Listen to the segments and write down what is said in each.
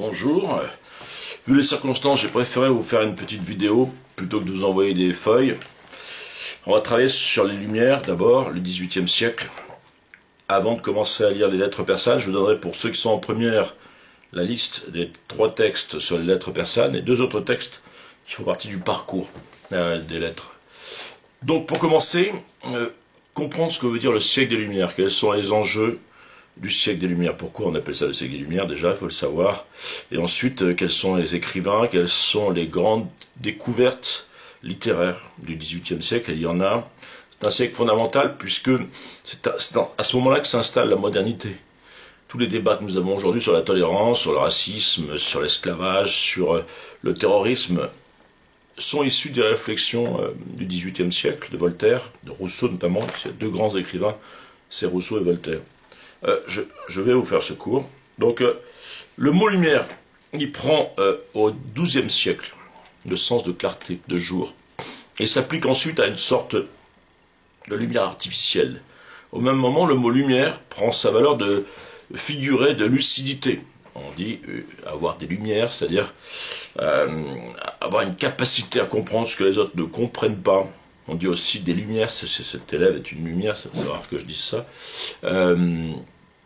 bonjour. Vu les circonstances, j'ai préféré vous faire une petite vidéo plutôt que de vous envoyer des feuilles. On va travailler sur les Lumières d'abord, le XVIIIe siècle. Avant de commencer à lire les lettres persanes, je vous donnerai pour ceux qui sont en première la liste des 3 textes sur les lettres persanes et 2 autres textes qui font partie du parcours des lettres. Donc pour commencer, comprendre ce que veut dire le siècle des Lumières, quels sont les enjeux du siècle des Lumières, pourquoi on appelle ça le siècle des Lumières, déjà il faut le savoir, et ensuite quels sont les écrivains, quelles sont les grandes découvertes littéraires du XVIIIe siècle, et il y en a. C'est un siècle fondamental puisque c'est à ce moment-là que s'installe la modernité. Tous les débats que nous avons aujourd'hui sur la tolérance, sur le racisme, sur l'esclavage, sur le terrorisme, sont issus des réflexions du XVIIIe siècle, de Voltaire, de Rousseau notamment. Il y a 2 grands écrivains, c'est Rousseau et Voltaire. Je vais vous faire ce cours. Donc, le mot lumière, il prend au XIIe siècle le sens de clarté, de jour, et s'applique ensuite à une sorte de lumière artificielle. Au même moment, le mot lumière prend sa valeur de figuré, de lucidité. On dit avoir des lumières, c'est-à-dire avoir une capacité à comprendre ce que les autres ne comprennent pas. On dit aussi des lumières, cet élève est une lumière, c'est rare que je dise ça.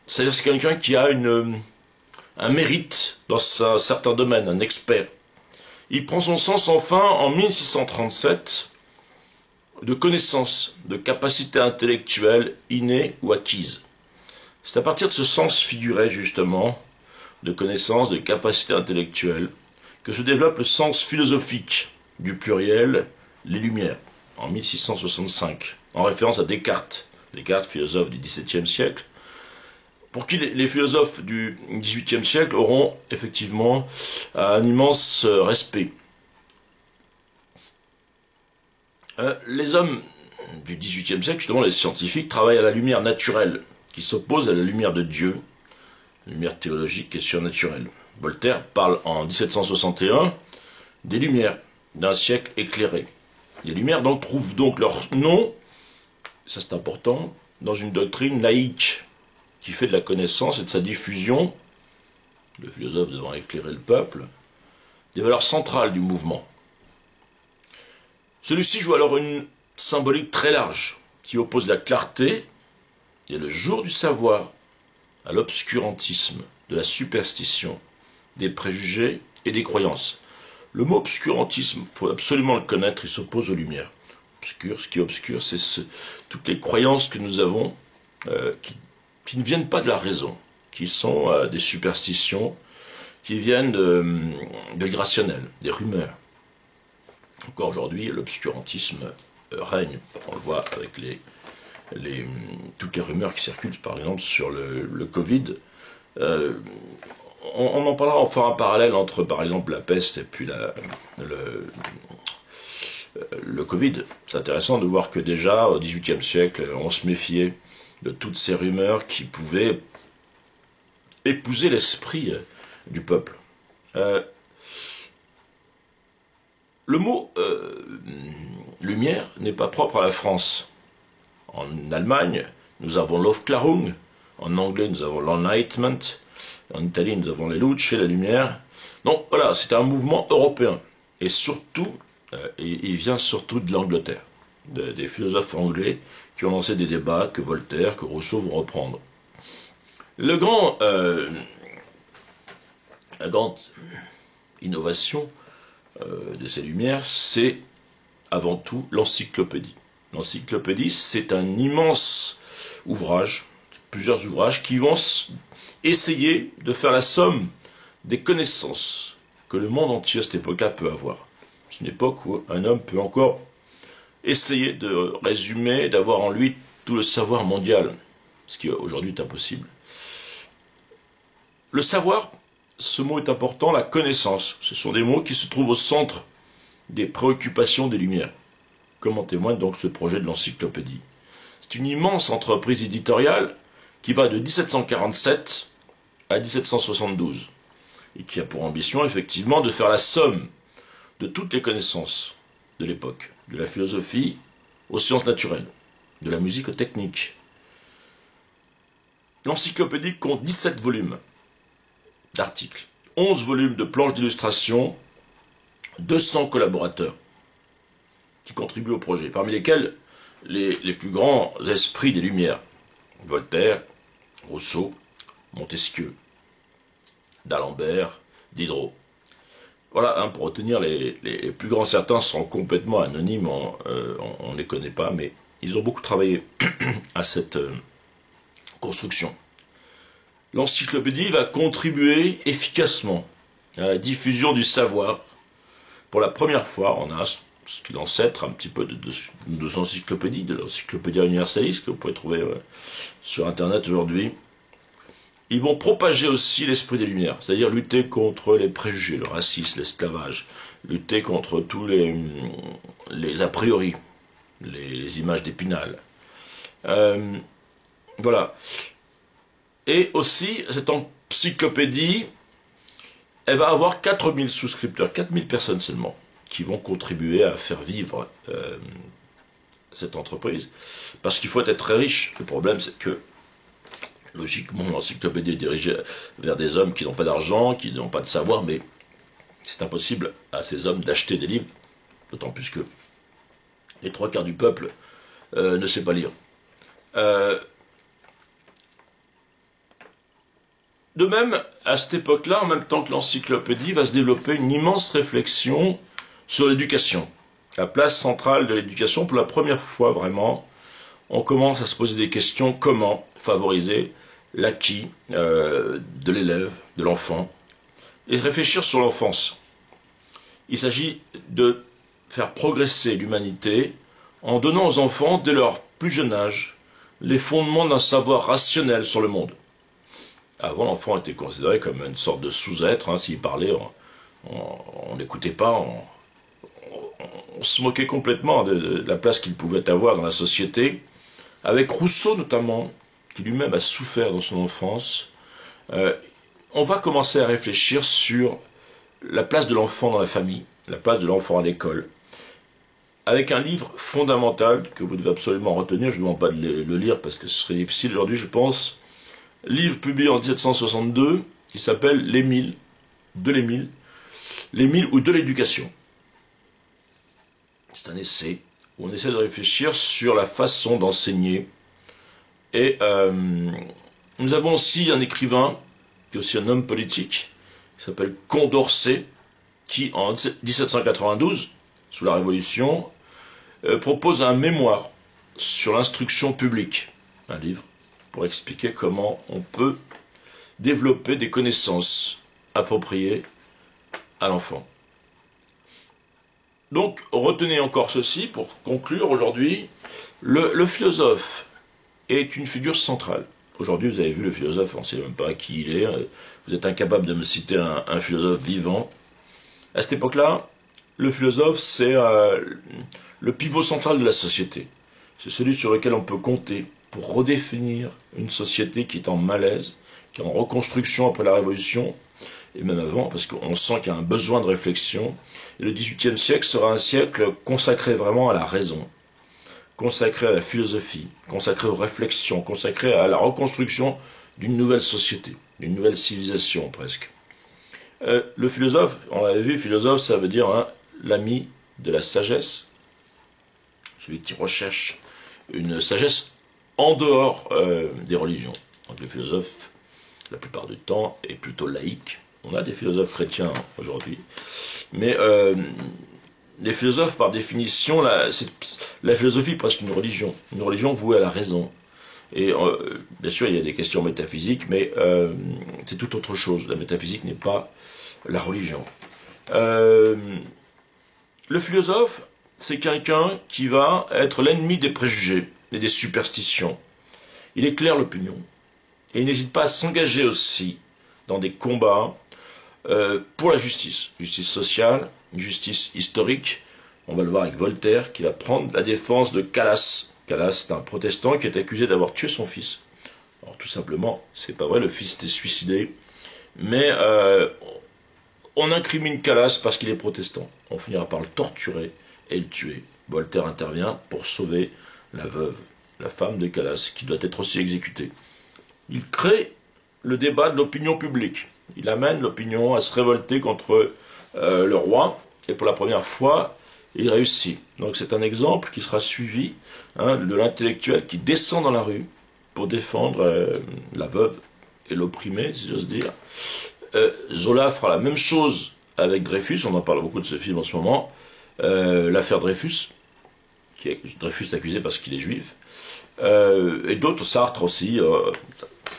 C'est-à-dire c'est quelqu'un qui a un mérite dans un certain domaine, un expert. Il prend son sens enfin en 1637 de connaissance, de capacité intellectuelle innée ou acquise. C'est à partir de ce sens figuré justement, de connaissance, de capacité intellectuelle, que se développe le sens philosophique du pluriel, les Lumières, en 1665, en référence à Descartes, philosophe du XVIIe siècle, pour qui les philosophes du XVIIIe siècle auront effectivement un immense respect. Les hommes du XVIIIe siècle, justement les scientifiques, travaillent à la lumière naturelle, qui s'oppose à la lumière de Dieu, lumière théologique et surnaturelle. Voltaire parle en 1761 des Lumières, d'un siècle éclairé. Les Lumières donc trouvent donc leur nom, ça c'est important, dans une doctrine laïque, qui fait de la connaissance et de sa diffusion, le philosophe devant éclairer le peuple, des valeurs centrales du mouvement. Celui-ci joue alors une symbolique très large, qui oppose la clarté et le jour du savoir à l'obscurantisme, de la superstition, des préjugés et des croyances. Le mot obscurantisme, il faut absolument le connaître, il s'oppose aux Lumières. Obscur, ce qui est obscur, c'est toutes les croyances que nous avons qui ne viennent pas de la raison, qui sont des superstitions, qui viennent de l'irrationnel, des rumeurs. Encore aujourd'hui, l'obscurantisme règne. On le voit avec toutes les rumeurs qui circulent, par exemple, sur le Covid. On en parlera, on fera un parallèle entre, par exemple, la peste et puis le Covid. C'est intéressant de voir que déjà, au XVIIIe siècle, on se méfiait de toutes ces rumeurs qui pouvaient épouser l'esprit du peuple. Le mot lumière n'est pas propre à la France. En Allemagne, nous avons l'Aufklärung, en anglais nous avons l'Enlightenment, en Italie nous avons les Luce, la lumière. Donc voilà, c'est un mouvement européen. Et surtout, il vient surtout de l'Angleterre, des philosophes anglais qui ont lancé des débats que Voltaire, que Rousseau vont reprendre. La grande innovation de ces Lumières, c'est avant tout l'encyclopédie. L'encyclopédie, c'est un immense ouvrage, plusieurs ouvrages qui vont essayer de faire la somme des connaissances que le monde entier à cette époque-là peut avoir. C'est une époque où un homme peut encore essayer de résumer, d'avoir en lui tout le savoir mondial, ce qui aujourd'hui est impossible. Le savoir, ce mot est important, la connaissance, ce sont des mots qui se trouvent au centre des préoccupations des Lumières, comme en témoigne donc ce projet de l'encyclopédie. C'est une immense entreprise éditoriale qui va de 1747 à 1772 et qui a pour ambition effectivement de faire la somme de toutes les connaissances de l'époque, de la philosophie aux sciences naturelles, de la musique aux techniques. L'encyclopédie compte 17 volumes d'articles 11 volumes de planches d'illustration, 200 collaborateurs qui contribuent au projet, parmi lesquels les plus grands esprits des Lumières, Voltaire, Rousseau, Montesquieu, d'Alembert, Diderot. Voilà, pour retenir les plus grands, certains sont complètement anonymes, on ne les connaît pas, mais ils ont beaucoup travaillé à cette construction. L'encyclopédie va contribuer efficacement à la diffusion du savoir. Pour la première fois, on a ce qui est l'ancêtre un petit peu de encyclopédies, de l'encyclopédie universaliste que vous pouvez trouver sur Internet aujourd'hui. Ils vont propager aussi l'esprit des Lumières, c'est-à-dire lutter contre les préjugés, le racisme, l'esclavage, lutter contre tous les a priori, les images d'Épinal. Voilà. Et aussi, cette encyclopédie, elle va avoir 4000 souscripteurs, 4000 personnes seulement, qui vont contribuer à faire vivre cette entreprise. Parce qu'il faut être très riche. Le problème, c'est que logiquement, l'encyclopédie est dirigée vers des hommes qui n'ont pas d'argent, qui n'ont pas de savoir, mais c'est impossible à ces hommes d'acheter des livres, d'autant plus que les 3/4 du peuple ne sait pas lire. De même, à cette époque-là, en même temps que l'encyclopédie, va se développer une immense réflexion sur l'éducation. La place centrale de l'éducation, pour la première fois vraiment, on commence à se poser des questions, comment favoriser l'acquis de l'élève, de l'enfant, et réfléchir sur l'enfance. Il s'agit de faire progresser l'humanité en donnant aux enfants, dès leur plus jeune âge, les fondements d'un savoir rationnel sur le monde. Avant, l'enfant était considéré comme une sorte de sous-être, s'il parlait, on n'écoutait pas, on se moquait complètement de la place qu'il pouvait avoir dans la société, avec Rousseau notamment, qui lui-même a souffert dans son enfance. On va commencer à réfléchir sur la place de l'enfant dans la famille, la place de l'enfant à l'école, avec un livre fondamental que vous devez absolument retenir, je ne vous demande pas de le lire parce que ce serait difficile aujourd'hui, je pense, livre publié en 1762, qui s'appelle L'Émile ou de l'éducation. C'est un essai où on essaie de réfléchir sur la façon d'enseigner. Et nous avons aussi un écrivain, qui est aussi un homme politique, qui s'appelle Condorcet, qui en 1792, sous la Révolution, propose un mémoire sur l'instruction publique, un livre pour expliquer comment on peut développer des connaissances appropriées à l'enfant. Donc, retenez encore ceci pour conclure aujourd'hui. Le philosophe est une figure centrale. Aujourd'hui, vous avez vu le philosophe, on ne sait même pas qui il est. Vous êtes incapable de me citer un philosophe vivant. À cette époque-là, le philosophe, c'est le pivot central de la société. C'est celui sur lequel on peut compter pour redéfinir une société qui est en malaise, qui est en reconstruction après la Révolution, et même avant, parce qu'on sent qu'il y a un besoin de réflexion. Et le XVIIIe siècle sera un siècle consacré vraiment à la raison, consacré à la philosophie, consacré aux réflexions, consacré à la reconstruction d'une nouvelle société, d'une nouvelle civilisation presque. Le philosophe, on l'avait vu, philosophe, ça veut dire l'ami de la sagesse, celui qui recherche une sagesse en dehors des religions. Donc le philosophe, la plupart du temps, est plutôt laïque. On a des philosophes chrétiens aujourd'hui, mais les philosophes, par définition, la philosophie est presque une religion vouée à la raison. Et bien sûr, il y a des questions métaphysiques, mais c'est tout autre chose. La métaphysique n'est pas la religion. Le philosophe, c'est quelqu'un qui va être l'ennemi des préjugés et des superstitions. Il éclaire l'opinion. Et il n'hésite pas à s'engager aussi dans des combats pour la justice sociale, justice historique. On va le voir avec Voltaire, qui va prendre la défense de Calas. Calas, c'est un protestant qui est accusé d'avoir tué son fils. Alors tout simplement, c'est pas vrai, le fils était suicidé, mais on incrimine Calas parce qu'il est protestant. On finira par le torturer et le tuer. Voltaire intervient pour sauver la veuve, la femme de Calas, qui doit être aussi exécutée. Il crée le débat de l'opinion publique. Il amène l'opinion à se révolter contre le roi, et pour la première fois, il réussit. Donc c'est un exemple qui sera suivi de l'intellectuel qui descend dans la rue pour défendre la veuve et l'opprimé, si j'ose dire. Zola fera la même chose avec Dreyfus, on en parle beaucoup de ce film en ce moment, l'affaire Dreyfus, Dreyfus est accusé parce qu'il est juif, et d'autres, Sartre aussi.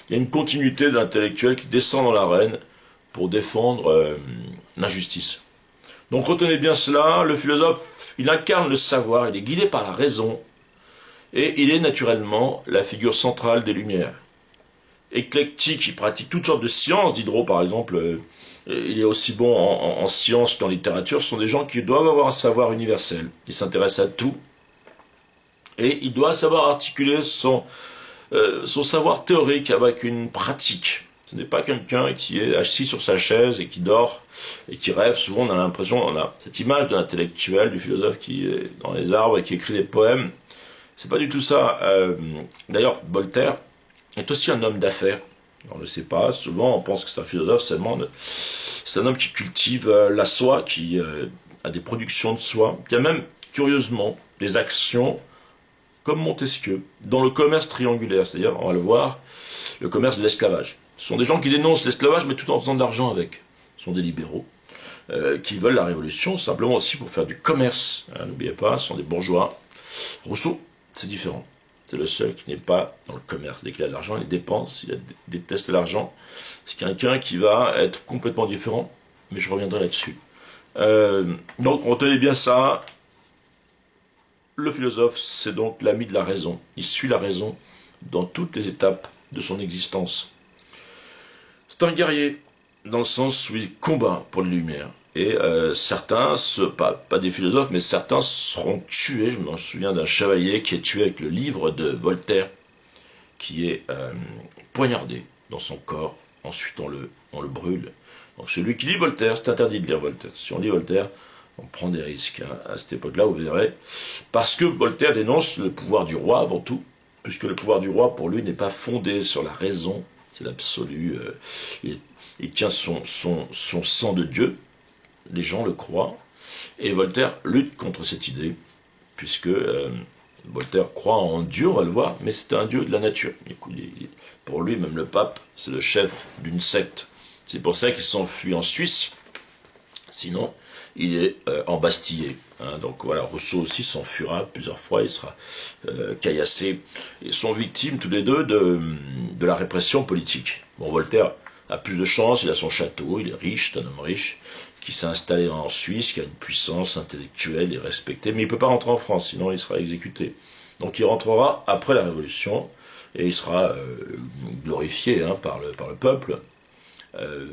Il y a une continuité d'intellectuels qui descend dans l'arène pour défendre l'injustice. Donc retenez bien cela, le philosophe, il incarne le savoir, il est guidé par la raison, et il est naturellement la figure centrale des Lumières. Éclectique, il pratique toutes sortes de sciences. Diderot, par exemple, il est aussi bon en sciences qu'en littérature. Ce sont des gens qui doivent avoir un savoir universel. Il s'intéresse à tout. Et il doit savoir articuler son savoir théorique avec une pratique. Ce n'est pas quelqu'un qui est assis sur sa chaise et qui dort et qui rêve. Souvent, on a l'impression, on a cette image de l'intellectuel, du philosophe qui est dans les arbres et qui écrit des poèmes. C'est pas du tout ça. D'ailleurs, Voltaire est aussi un homme d'affaires. On ne le sait pas. Souvent, on pense que c'est un philosophe seulement. C'est un homme qui cultive la soie, qui a des productions de soie, qui a même, curieusement, des actions comme Montesquieu, dans le commerce triangulaire, c'est-à-dire, on va le voir, le commerce de l'esclavage. Ce sont des gens qui dénoncent l'esclavage, mais tout en faisant de l'argent avec. Ce sont des libéraux qui veulent la révolution, simplement aussi pour faire du commerce. N'oubliez pas, ce sont des bourgeois. Rousseau, c'est différent. C'est le seul qui n'est pas dans le commerce. Dès qu'il a de l'argent, il dépense, il déteste l'argent. C'est quelqu'un qui va être complètement différent, mais je reviendrai là-dessus. Donc, retenez bien ça. Le philosophe, c'est donc l'ami de la raison. Il suit la raison dans toutes les étapes de son existence. C'est un guerrier, dans le sens où il combat pour les Lumières. Et certains, pas des philosophes, mais certains seront tués. Je me souviens d'un chevalier qui est tué avec le livre de Voltaire, qui est poignardé dans son corps. Ensuite, on le brûle. Donc celui qui lit Voltaire, c'est interdit de lire Voltaire. Si on lit Voltaire, on prend des risques. À cette époque-là, vous verrez. Parce que Voltaire dénonce le pouvoir du roi avant tout, puisque le pouvoir du roi, pour lui, n'est pas fondé sur la raison. C'est l'absolu. Il tient son sang de Dieu. Les gens le croient, et Voltaire lutte contre cette idée, puisque Voltaire croit en Dieu, on va le voir, mais c'est un Dieu de la nature. Pour lui, même le pape, c'est le chef d'une secte. C'est pour ça qu'il s'enfuit en Suisse, sinon il est embastillé. Donc voilà, Rousseau aussi s'enfuira plusieurs fois, il sera caillassé. Ils sont victimes tous les deux de la répression politique. Bon, Voltaire a plus de chance, il a son château, il est riche, c'est un homme riche, qui s'est installé en Suisse, qui a une puissance intellectuelle et respectée, mais il ne peut pas rentrer en France, sinon il sera exécuté. Donc il rentrera après la Révolution, et il sera glorifié par le peuple,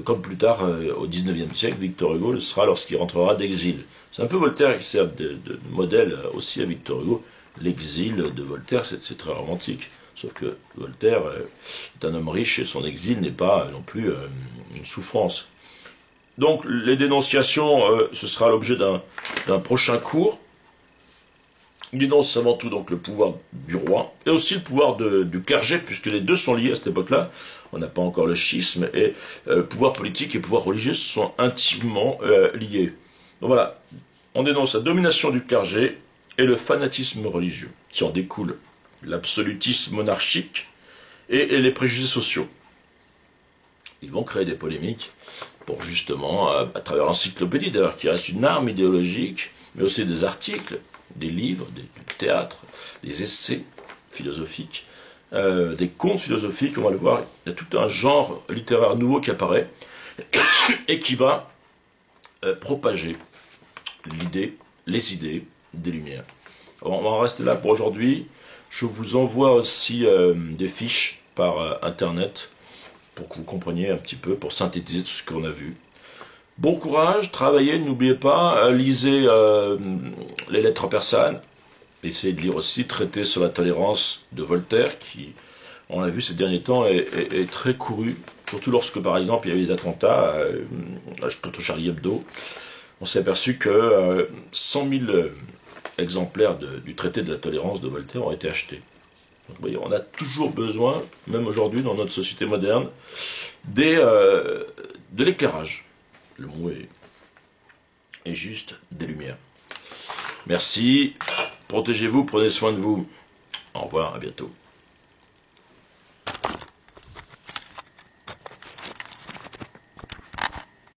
comme plus tard, au XIXe siècle, Victor Hugo le sera lorsqu'il rentrera d'exil. C'est un peu Voltaire qui sert de modèle aussi à Victor Hugo. L'exil de Voltaire, c'est très romantique. Sauf que Voltaire est un homme riche et son exil n'est pas non plus une souffrance. Donc les dénonciations, ce sera l'objet d'un prochain cours. Il dénonce avant tout donc le pouvoir du roi et aussi le pouvoir du clergé, puisque les deux sont liés à cette époque-là. On n'a pas encore le schisme, et pouvoir politique et pouvoir religieux sont intimement liés. Donc voilà, on dénonce la domination du clergé et le fanatisme religieux, qui en découle l'absolutisme monarchique et les préjugés sociaux. Ils vont créer des polémiques pour justement, à travers l'encyclopédie d'ailleurs, qui reste une arme idéologique, mais aussi des articles, des livres, du théâtre, des essais philosophiques, des contes philosophiques, on va le voir, il y a tout un genre littéraire nouveau qui apparaît et qui va propager les idées des Lumières. Alors, on va en rester là pour aujourd'hui. Je vous envoie aussi des fiches par Internet pour que vous compreniez un petit peu, pour synthétiser tout ce qu'on a vu. Bon courage, travaillez, n'oubliez pas, lisez les lettres persanes, essayez de lire aussi Traité sur la tolérance de Voltaire, qui, on l'a vu ces derniers temps, est très couru, surtout lorsque, par exemple, il y a eu des attentats contre Charlie Hebdo. On s'est aperçu que 100 000 exemplaires du traité de la tolérance de Voltaire ont été achetés. Donc, vous voyez, on a toujours besoin, même aujourd'hui dans notre société moderne, de l'éclairage. Le mot est juste, des lumières. Merci, protégez-vous, prenez soin de vous. Au revoir, à bientôt.